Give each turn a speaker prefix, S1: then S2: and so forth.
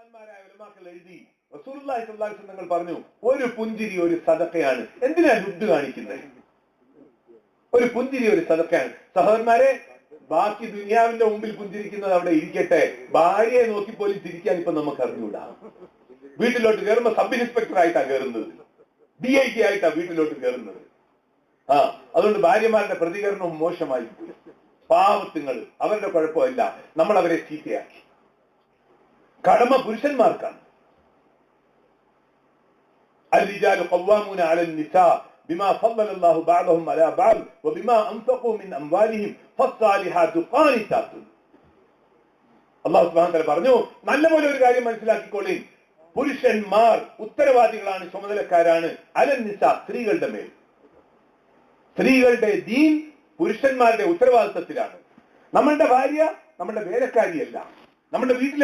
S1: മഹാന്മാരായ ഉലമാക്കൾ എഴുതി റസൂലുള്ളാഹി സ്വല്ലല്ലാഹു അലൈഹി വസല്ലം തങ്ങൾ പറഞ്ഞു, ഒരു പുഞ്ചിരി ഒരു സദഖയാണ്. എന്തിനാ ലുബ്ദ് കാണിക്കുന്നത്? ഒരു പുഞ്ചിരി ഒരു സദഖയാണ്. സഹോദരന്മാരെ, ബാക്കി ദുനിയാവിന്റെ മുമ്പിൽ പുഞ്ചിരിക്കുന്നത് അവിടെ ഇരിക്കട്ടെ, ഭാര്യയെ നോക്കി പോലും ചിരിക്കാൻ ഇപ്പൊ നമുക്ക് അറിഞ്ഞൂടാ. വീട്ടിലോട്ട് കയറുമ്പോ സബ് ഇൻസ്പെക്ടർ ആയിട്ടാണ് കയറുന്നത്, DIG ആയിട്ടാ വീട്ടിലോട്ട് കയറുന്നത്. അതുകൊണ്ട് ഭാര്യമാരുടെ പ്രതികരണവും മോശമായി പോയി. പാവത്തുങ്ങൾ, അവരുടെ കുഴപ്പമില്ല, നമ്മൾ അവരെ ചീത്തയാക്കി. കടമ പുരുഷന്മാർക്കാണ്. الرجال قوامون على النساء بما فضل الله بعضهم على بعض وبما أنفقوا من أموالهم فالصالحات قانتات. അല്ലാഹു സുബ്ഹാനഹു വ തആല പറഞ്ഞു, നല്ലപോലെ ഒരു കാര്യം മനസ്സിലാക്കിക്കൊള്ളീൻ, പുരുഷന്മാർ ഉത്തരവാദികളാണ്, ചുമതലക്കാരാണ്. അലൻ നിസാ, സ്ത്രീകളുടെ മേൽ. സ്ത്രീകളുടെ ദീൻ പുരുഷന്മാരുടെ ഉത്തരവാദിത്തത്തിലാണ്. നമ്മളുടെ ഭാര്യ നമ്മളുടെ വേലക്കാരിയല്ല, നമ്മുടെ വീട്ടിലെ